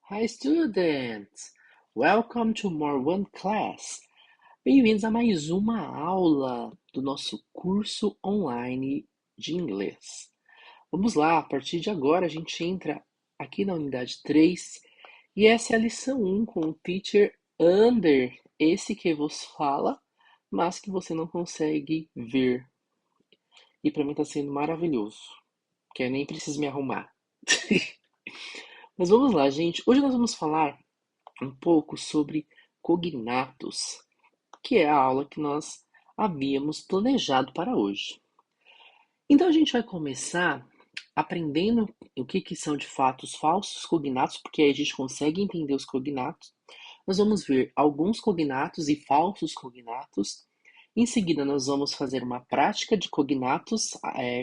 Hi students! Welcome to more one class. Bem-vindos a mais uma aula do nosso curso online de inglês. Vamos lá, a partir de agora a gente entra aqui na unidade 3 e essa é a lição 1 com o teacher Under, esse que vos fala, mas que você não consegue ver. E para mim está sendo maravilhoso, que eu nem preciso me arrumar. Mas vamos lá, gente. Hoje nós vamos falar um pouco sobre cognatos, que é a aula que nós havíamos planejado para hoje. Então a gente vai começar aprendendo o que são de fato os falsos cognatos, porque aí a gente consegue entender os cognatos. Nós vamos ver alguns cognatos e falsos cognatos. Em seguida, nós vamos fazer uma prática de cognatos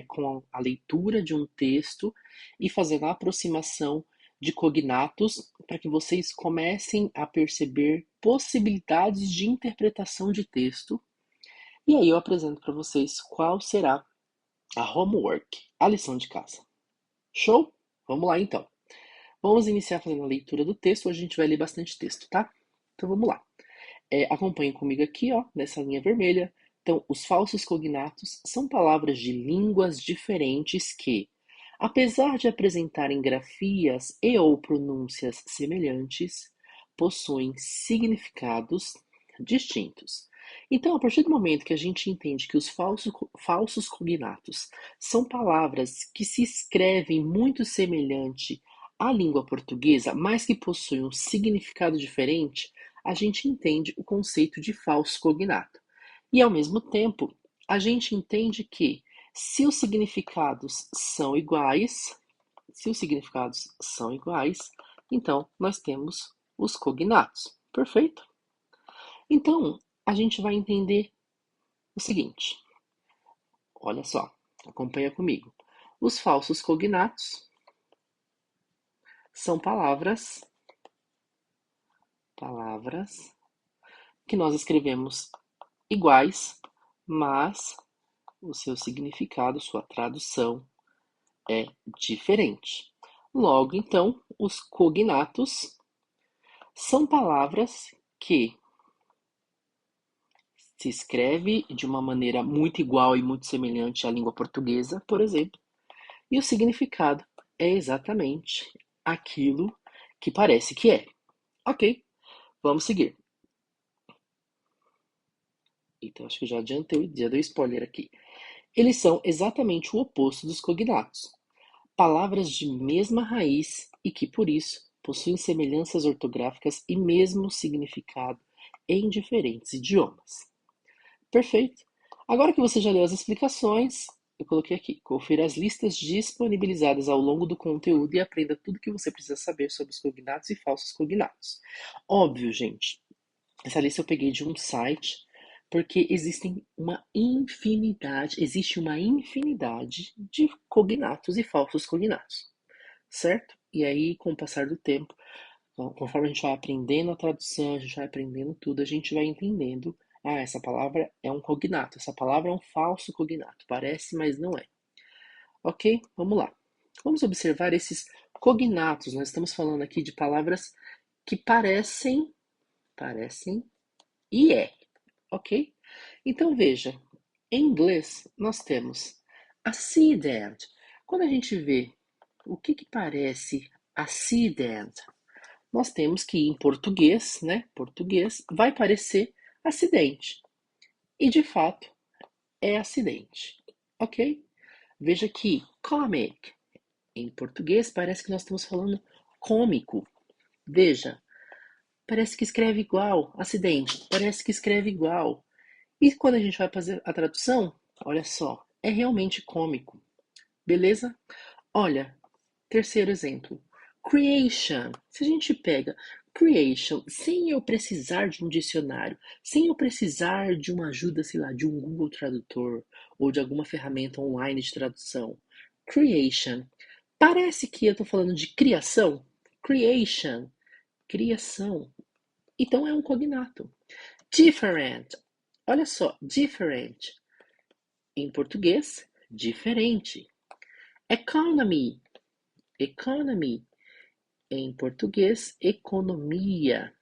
com a leitura de um texto e fazendo a aproximação de cognatos para que vocês comecem a perceber possibilidades de interpretação de texto. E aí eu apresento para vocês qual será a homework, a lição de casa. Show? Vamos lá então. Vamos iniciar fazendo a leitura do texto. Hoje a gente vai ler bastante texto, tá? Então vamos lá. Acompanhe comigo aqui, ó, nessa linha vermelha. Então, os falsos cognatos são palavras de línguas diferentes que, apesar de apresentarem grafias e ou pronúncias semelhantes, possuem significados distintos. Então, a partir do momento que a gente entende que os falsos cognatos são palavras que se escrevem muito semelhante à língua portuguesa, mas que possuem um significado diferente, a gente entende o conceito de falso cognato. E, ao mesmo tempo, a gente entende que se os significados são iguais, então nós temos os cognatos. Perfeito? Então, a gente vai entender o seguinte. Olha só, acompanha comigo. Os falsos cognatos são palavras que nós escrevemos iguais, mas o seu significado, sua tradução é diferente. Logo, então, os cognatos são palavras que se escreve de uma maneira muito igual e muito semelhante à língua portuguesa, por exemplo, e o significado é exatamente aquilo que parece que é. Ok, vamos seguir. Então, acho que já adiantei, já dei spoiler aqui. Eles são exatamente o oposto dos cognatos. Palavras de mesma raiz e que, por isso, possuem semelhanças ortográficas e mesmo significado em diferentes idiomas. Perfeito. Agora que você já leu as explicações, eu coloquei aqui. Confira as listas disponibilizadas ao longo do conteúdo e aprenda tudo o que você precisa saber sobre os cognatos e falsos cognatos. Óbvio, gente. Essa lista eu peguei de um site, porque existe uma infinidade de cognatos e falsos cognatos, certo? E aí, com o passar do tempo, conforme a gente vai aprendendo a tradução, a gente vai aprendendo tudo, a gente vai entendendo, essa palavra é um cognato, essa palavra é um falso cognato, parece, mas não é. Ok? Vamos lá. Vamos observar esses cognatos. Nós estamos falando aqui de palavras que parecem e é, ok? Então veja, em inglês nós temos accident. Quando a gente vê o que parece accident, nós temos que em português, né? Português vai parecer acidente. E de fato é acidente, ok? Veja que comic em português parece que nós estamos falando cômico. Veja, parece que escreve igual, acidente, parece que escreve igual. E quando a gente vai fazer a tradução, olha só, é realmente cômico. Beleza? Olha, terceiro exemplo. Creation. Se a gente pega creation sem eu precisar de um dicionário, sem eu precisar de uma ajuda, sei lá, de um Google Tradutor ou de alguma ferramenta online de tradução. Creation. Parece que eu estou falando de criação. Creation. Criação. Então é um cognato. Different. Olha só, different. Em português, diferente. Economy. Economy. em português, economia.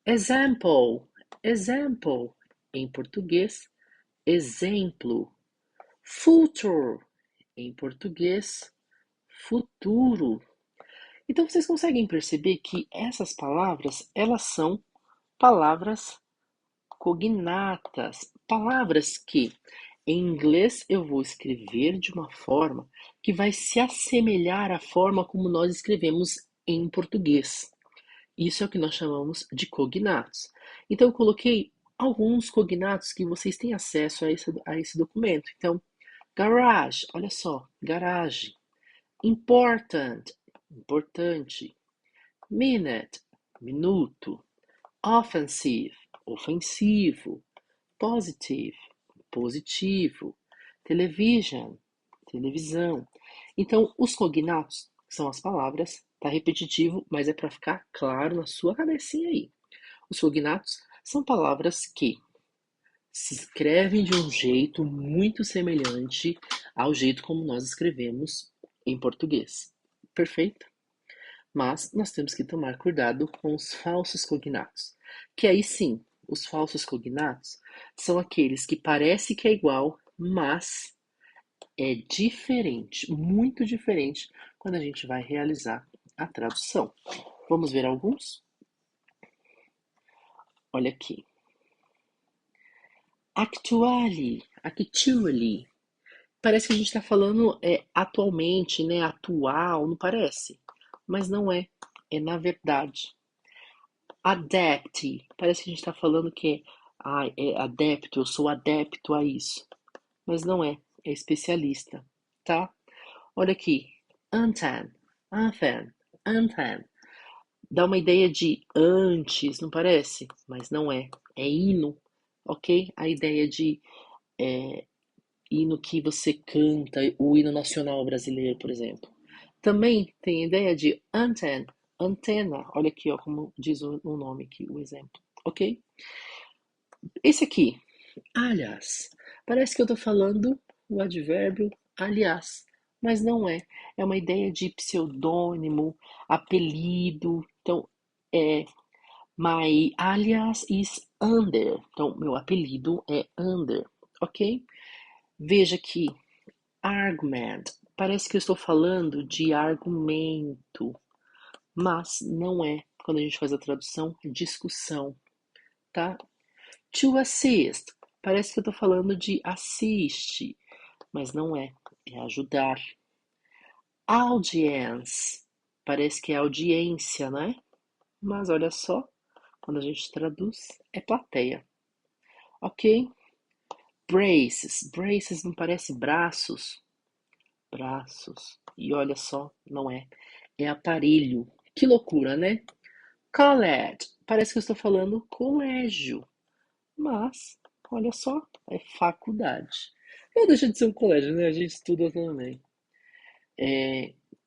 Example, example, em português, exemplo. Future, em português, futuro. Então vocês conseguem perceber que essas palavras, elas são palavras cognatas, palavras que em inglês eu vou escrever de uma forma que vai se assemelhar à forma como nós escrevemos em português. Isso é o que nós chamamos de cognatos. Então eu coloquei alguns cognatos que vocês têm acesso a esse documento. Então, garage, olha só, garagem. Important, importante. Minute, minuto. Offensive, ofensivo. Positive, positivo. Television, televisão. Então, os cognatos são as palavras, tá repetitivo, mas é para ficar claro na sua cabecinha aí. Os cognatos são palavras que se escrevem de um jeito muito semelhante ao jeito como nós escrevemos em português. Perfeito? Mas nós temos que tomar cuidado com os falsos cognatos, que aí sim, os falsos cognatos são aqueles que parece que é igual, mas é diferente, muito diferente quando a gente vai realizar a tradução. Vamos ver alguns? Olha aqui. Actually. Parece que a gente está falando atualmente, né? Atual, não parece? Mas não é. É na verdade. Adapt. Parece que a gente está falando que é adepto, eu sou adepto a isso. Mas não é. É especialista, tá? Olha aqui. Anthem. Anthem. Anthem. Dá uma ideia de antes, não parece? Mas não é. É hino, ok? A ideia de hino que você canta, o hino nacional brasileiro, por exemplo. Também tem a ideia de antena, antena. Olha aqui, ó, como diz o nome aqui, o exemplo, ok? Esse aqui, aliás, parece que eu estou falando o advérbio aliás, mas não é. É uma ideia de pseudônimo, apelido. Então, é my alias is Under. Então, meu apelido é Under, ok? Veja que argument. Parece que eu estou falando de argumento, mas não é. Quando a gente faz a tradução, é discussão, tá? To assist. Parece que eu estou falando de assiste, mas não é. É ajudar. Audience. Parece que é audiência, né? Mas olha só, quando a gente traduz, é plateia. Ok? Braces. Braces não parece braços? Braços. E olha só, não é. É aparelho. Que loucura, né? College. Parece que eu estou falando colégio. Mas, olha só, é faculdade. Não deixa de ser um colégio, né? A gente estuda também.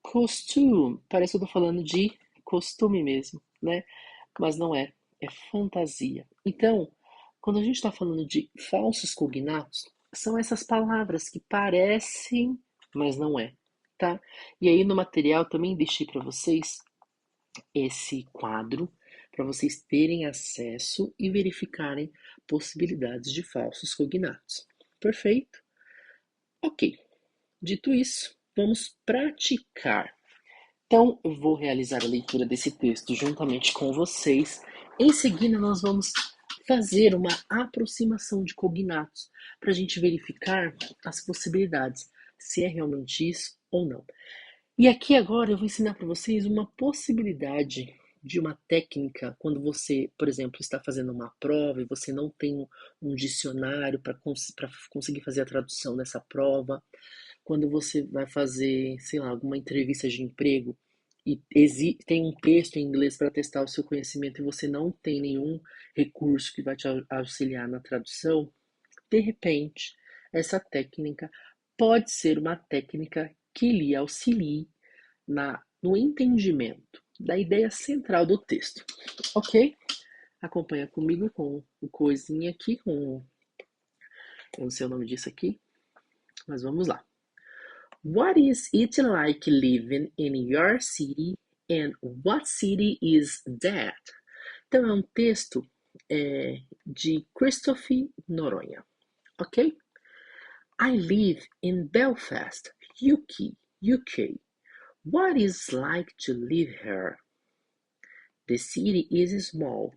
Costume. Parece que eu estou falando de costume mesmo, né? Mas não é. É fantasia. Então, quando a gente está falando de falsos cognatos, são essas palavras que parecem, mas não é, tá? E aí no material também deixei para vocês esse quadro para vocês terem acesso e verificarem possibilidades de falsos cognatos. Perfeito? Ok. Dito isso, vamos praticar. Então, eu vou realizar a leitura desse texto juntamente com vocês. Em seguida, nós vamos fazer uma aproximação de cognatos para a gente verificar as possibilidades, se é realmente isso ou não. E aqui agora eu vou ensinar para vocês uma possibilidade de uma técnica quando você, por exemplo, está fazendo uma prova e você não tem um dicionário para conseguir fazer a tradução dessa prova, quando você vai fazer, sei lá, alguma entrevista de emprego e tem um texto em inglês para testar o seu conhecimento e você não tem nenhum recurso que vai te auxiliar na tradução, de repente, essa técnica pode ser uma técnica que lhe auxilie no entendimento da ideia central do texto. Ok? Acompanha comigo com o coisinha aqui, eu não sei o nome disso aqui, mas vamos lá. What is it like living in your city and what city is that? Então é um texto de Christopher Noronha, ok? I live in Belfast, UK. What is like to live here? The city is small.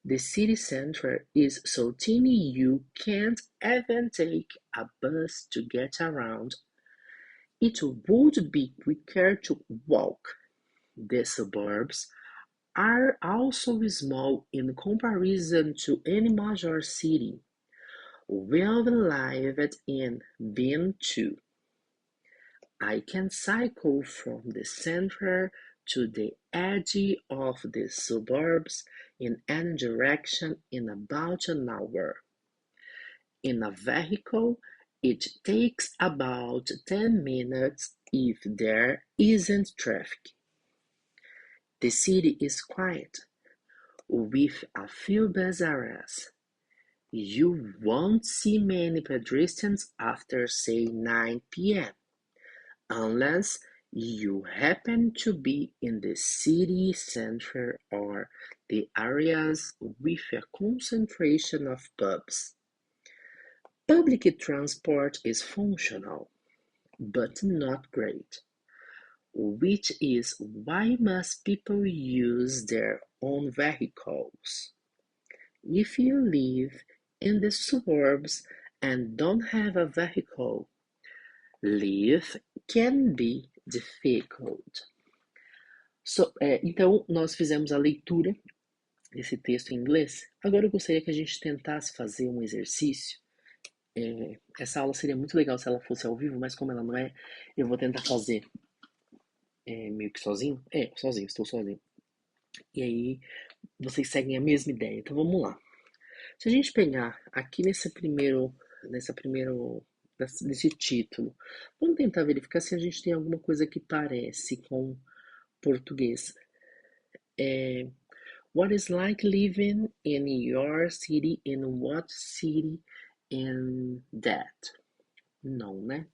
The city centre is so tiny you can't even take a bus to get around. It would be quicker to walk. The suburbs are also small in comparison to any major city. We've lived in been to. I can cycle from the centre to the edge of the suburbs in any direction in about an hour. In a vehicle, it takes about 10 minutes if there isn't traffic. The city is quiet, with a few bus areas. You won't see many pedestrians after say 9 p.m. unless you happen to be in the city center or the areas with a concentration of pubs. Public transport is functional, but not great, which is why most people use their own vehicles. If you live in the suburbs and don't have a vehicle, life can be difficult. Então, nós fizemos a leitura desse texto em inglês. Agora eu gostaria que a gente tentasse fazer um exercício. Essa aula seria muito legal se ela fosse ao vivo, mas como ela não é, eu vou tentar fazer meio que sozinho. Sozinho, estou sozinho. E aí, vocês seguem a mesma ideia. Então, vamos lá. Se a gente pegar aqui nesse título, vamos tentar verificar se a gente tem alguma coisa que parece com português. What is like living in your city and what city in that? Não, né?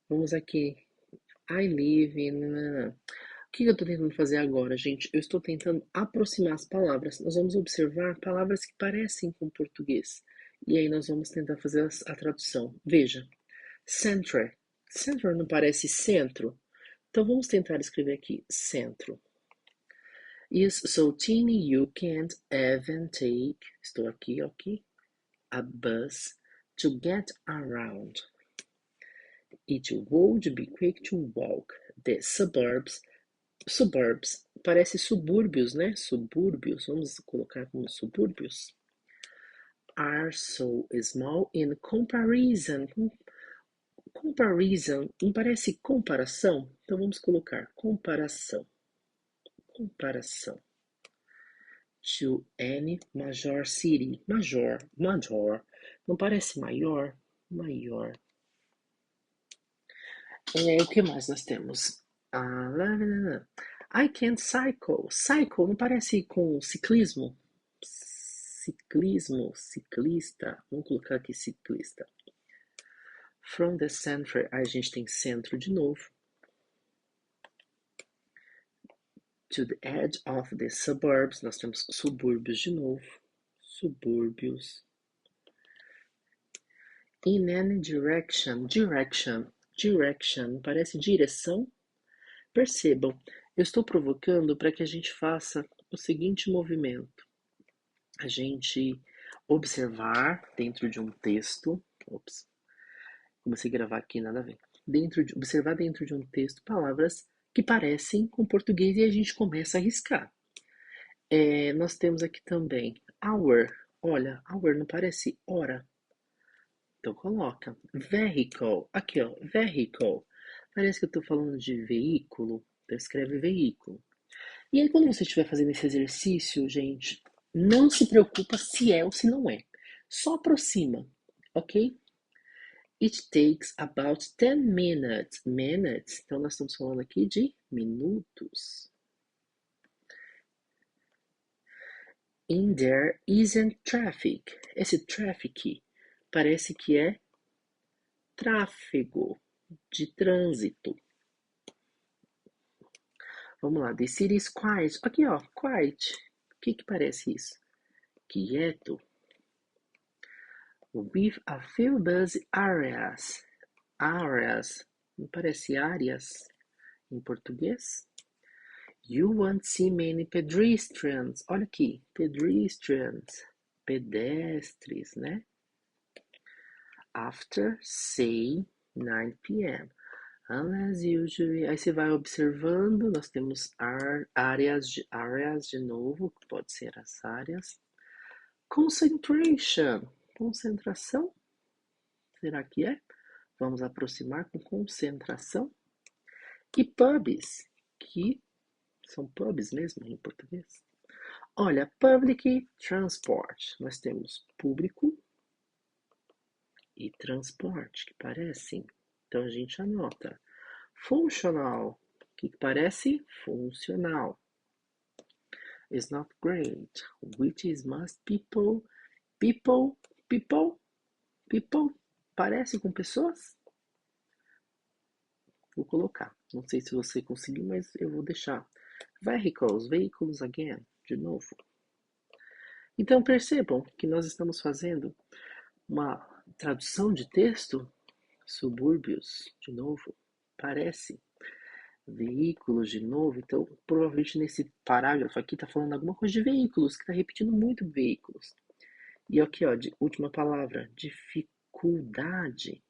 Vamos aqui. I live in. O que eu estou tentando fazer agora, gente? Eu estou tentando aproximar as palavras. Nós vamos observar palavras que parecem com português. E aí nós vamos tentar fazer a tradução. Veja. Centre. Centre não parece centro? Então vamos tentar escrever aqui. Centro. Is so teeny you can't even take. Estou aqui, ok? A bus to get around. It would be quick to walk. The suburbs. Suburbs. Parece subúrbios, né? Subúrbios. Vamos colocar como subúrbios. Are so small in comparison. Comparison não parece comparação? Então vamos colocar comparação. Comparação. To any major city. Major. Não parece maior? Maior. O que mais nós temos? I can't cycle. Cycle não parece com ciclismo? Ciclismo, ciclista. Vamos colocar aqui ciclista. From the center, a gente tem centro de novo. To the edge of the suburbs, nós temos subúrbios de novo. Subúrbios. In any direction, direction, parece direção. Percebam, eu estou provocando para que a gente faça o seguinte movimento. A gente observar dentro de um texto. Ops, comecei a gravar aqui, nada a ver. Observar dentro de um texto palavras que parecem com português e a gente começa a arriscar. Nós temos aqui também hour. Olha, hour não parece hora? Então coloca vehicle. Aqui, ó, vehicle. Parece que eu estou falando de veículo. Então escreve veículo. E aí quando você estiver fazendo esse exercício, gente, não se preocupa se é ou se não é. Só aproxima, ok? It takes about 10 minutes. Minutes. Então nós estamos falando aqui de minutos. In there isn't traffic. Esse traffic parece que é tráfego. de trânsito. Vamos lá, the city is quiet. Aqui, ó, quiet. O que parece isso? Quieto. With a few busy areas. Areas. Não parece áreas em português? You won't see many pedestrians. Olha aqui, pedestrians. Pedestres, né? After, say, 9 p.m. Unless usually. Aí você vai observando, nós temos áreas de novo, que pode ser as áreas. Concentration. Concentração. Será que é? Vamos aproximar com concentração. E pubs, que são pubs mesmo em português. Olha, public transport. Nós temos público e transporte, que parecem. Então a gente anota. Functional, que parece funcional. Is not great, which is most people, parece com pessoas? Vou colocar, não sei se você conseguiu, mas eu vou deixar. Vehicles, veículos again, de novo. Então percebam que nós estamos fazendo uma tradução de texto, subúrbios, de novo, parece, veículos, de novo. Então, provavelmente nesse parágrafo aqui está falando alguma coisa de veículos, que está repetindo muito veículos. E aqui, ó, de última palavra, dificuldade.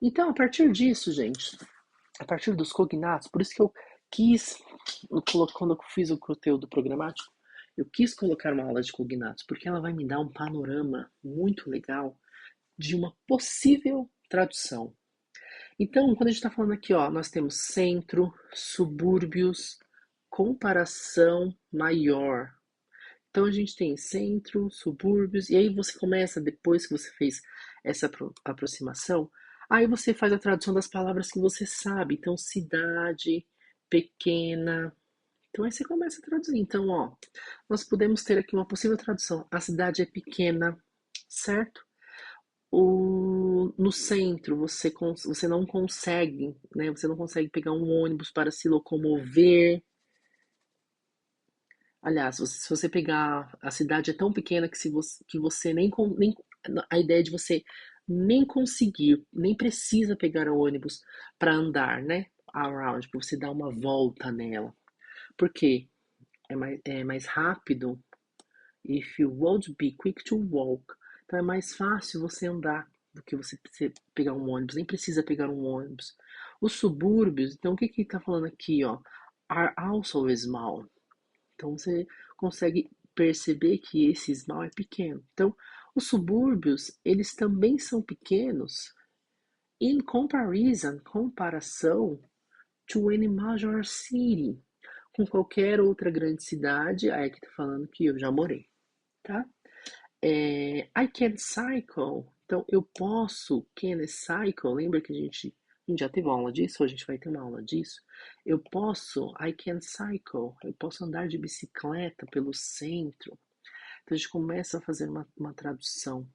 Então, a partir disso, gente, a partir dos cognatos, por isso que eu quis, quando eu fiz o conteúdo programático, eu quis colocar uma aula de cognatos, porque ela vai me dar um panorama muito legal de uma possível tradução. Então, quando a gente está falando aqui, ó, nós temos centro, subúrbios, comparação maior. Então, a gente tem centro, subúrbios, e aí você começa, depois que você fez essa aproximação, aí você faz a tradução das palavras que você sabe. Então, cidade, pequena. Então, aí você começa a traduzir. Então, ó, nós podemos ter aqui uma possível tradução. A cidade é pequena, certo? No centro você não consegue, né? Você não consegue pegar um ônibus para se locomover. Aliás, se você pegar a cidade é tão pequena que você nem a ideia de você nem conseguir, nem precisa pegar o ônibus para andar, né? Around, para você dar uma volta nela. Por quê? É mais rápido. If you won't be quick to walk. Então é mais fácil você andar do que você pegar um ônibus. Nem precisa pegar um ônibus. Os subúrbios, então o que está falando aqui, ó? Are also small. Então você consegue perceber que esse small é pequeno. Então, os subúrbios, eles também são pequenos in comparison, comparação to any major city, com qualquer outra grande cidade. Aí que tá falando que eu já morei, tá? I can cycle. Então, eu posso, can cycle. Lembra que a gente já teve uma aula disso? Ou a gente vai ter uma aula disso? Eu posso, I can cycle. Eu posso andar de bicicleta pelo centro. Então, a gente começa a fazer uma tradução,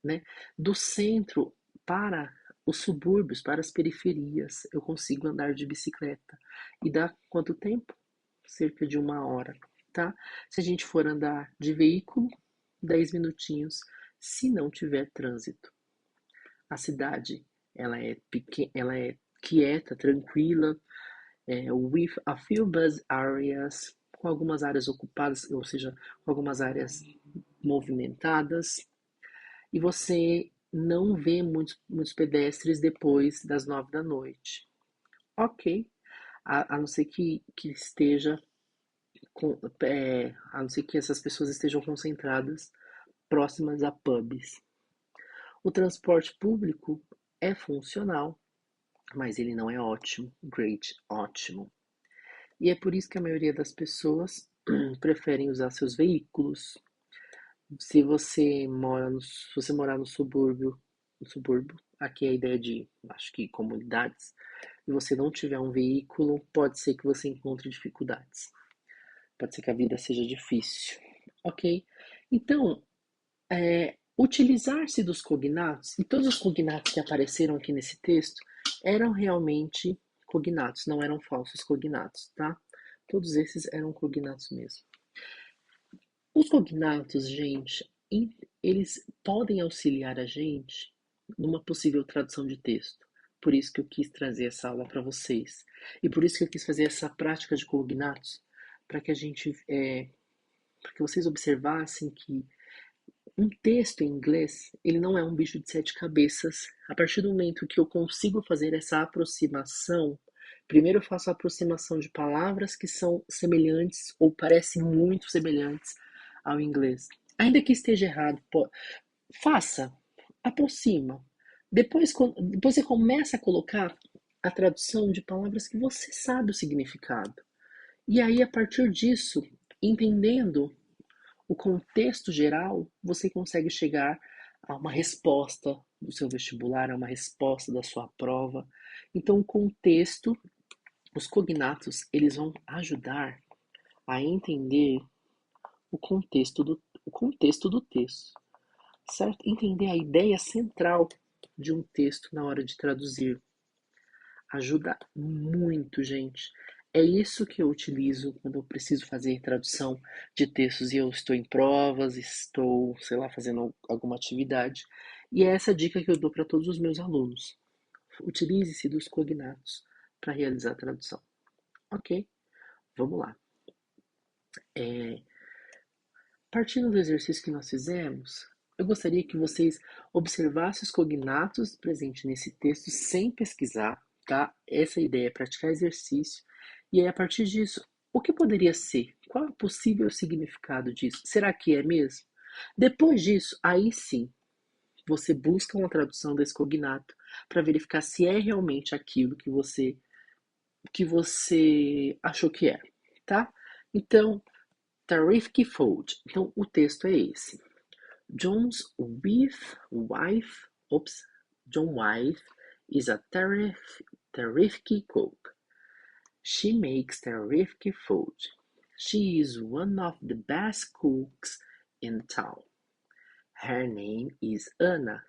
né? Do centro para os subúrbios, para as periferias. Eu consigo andar de bicicleta. E dá quanto tempo? Cerca de 1 hora, tá? Se a gente for andar de veículo, 10 minutinhos, se não tiver trânsito. A cidade, ela é pequena, ela é quieta, tranquila, with a few bus areas, com algumas áreas ocupadas, ou seja, com algumas áreas movimentadas, e você não vê muitos pedestres depois das 9 da noite. Ok, a não ser que esteja a não ser que essas pessoas estejam concentradas próximas a pubs. O transporte público é funcional, mas ele não é ótimo, great, ótimo. E é por isso que a maioria das pessoas preferem usar seus veículos. Se você morar no subúrbio, aqui é a ideia de, acho que comunidades, e você não tiver um veículo, pode ser que você encontre dificuldades. Pode ser que a vida seja difícil, ok? Então, utilizar-se dos cognatos, e todos os cognatos que apareceram aqui nesse texto, eram realmente cognatos, não eram falsos cognatos, tá? Todos esses eram cognatos mesmo. Os cognatos, gente, eles podem auxiliar a gente numa possível tradução de texto. Por isso que eu quis trazer essa aula para vocês. E por isso que eu quis fazer essa prática de cognatos, para que a gente, para que vocês observassem que um texto em inglês, ele não é um bicho de sete cabeças. A partir do momento que eu consigo fazer essa aproximação, primeiro eu faço a aproximação de palavras que são semelhantes ou parecem muito semelhantes ao inglês. Ainda que esteja errado, faça, aproxima. Depois você começa a colocar a tradução de palavras que você sabe o significado. E aí, a partir disso, entendendo o contexto geral, você consegue chegar a uma resposta do seu vestibular, a uma resposta da sua prova. Então, o contexto, os cognatos, eles vão ajudar a entender o contexto do texto, certo? Entender a ideia central de um texto na hora de traduzir. Ajuda muito, gente. É isso que eu utilizo quando eu preciso fazer tradução de textos e eu estou em provas, estou, sei lá, fazendo alguma atividade. E é essa dica que eu dou para todos os meus alunos. Utilize-se dos cognatos para realizar a tradução. Ok? Vamos lá. Partindo do exercício que nós fizemos, eu gostaria que vocês observassem os cognatos presentes nesse texto sem pesquisar, tá? Essa ideia é praticar exercício. E aí, a partir disso, o que poderia ser? Qual é o possível significado disso? Será que é mesmo? Depois disso, aí sim, você busca uma tradução desse cognato para verificar se é realmente aquilo que você achou que é, tá? Então, Terrific Fold. Então, o texto é esse. John's wife, John wife is a terrific cook. She makes terrific food. She is one of the best cooks in town. Her name is Anna,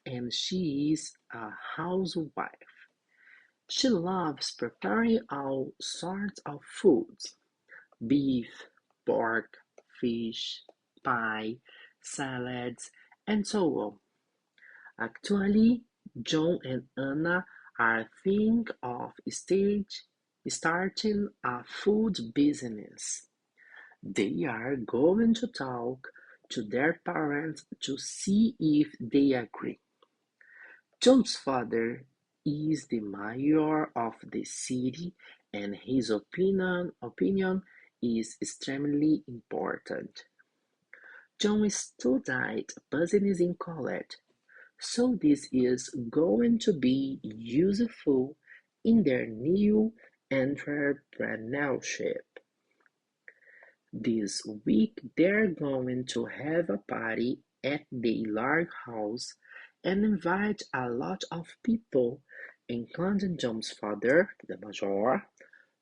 and she is a housewife. She loves preparing all sorts of foods: beef, pork, fish, pie, salads, and so on. Actually, John and Anna are thinking of starting a food business. They are going to talk to their parents to see if they agree. John's father is the mayor of the city, and his opinion is extremely important. John studied business in college, so this is going to be useful in their new entrepreneurship. This week they're going to have a party at the large house and invite a lot of people, including John's father, the major,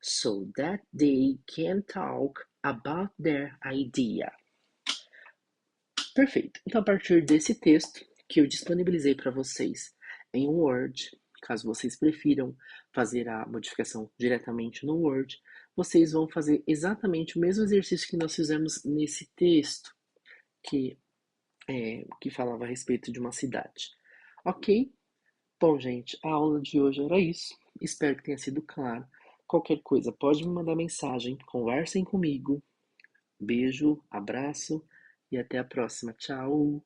so that they can talk about their idea. Perfeito. Então, a partir desse texto que eu disponibilizei para vocês em Word, caso vocês prefiram fazer a modificação diretamente no Word, vocês vão fazer exatamente o mesmo exercício que nós fizemos nesse texto que, que falava a respeito de uma cidade. Ok? Bom, gente, a aula de hoje era isso. Espero que tenha sido claro. Qualquer coisa, pode me mandar mensagem, conversem comigo. Beijo, abraço e até a próxima. Tchau!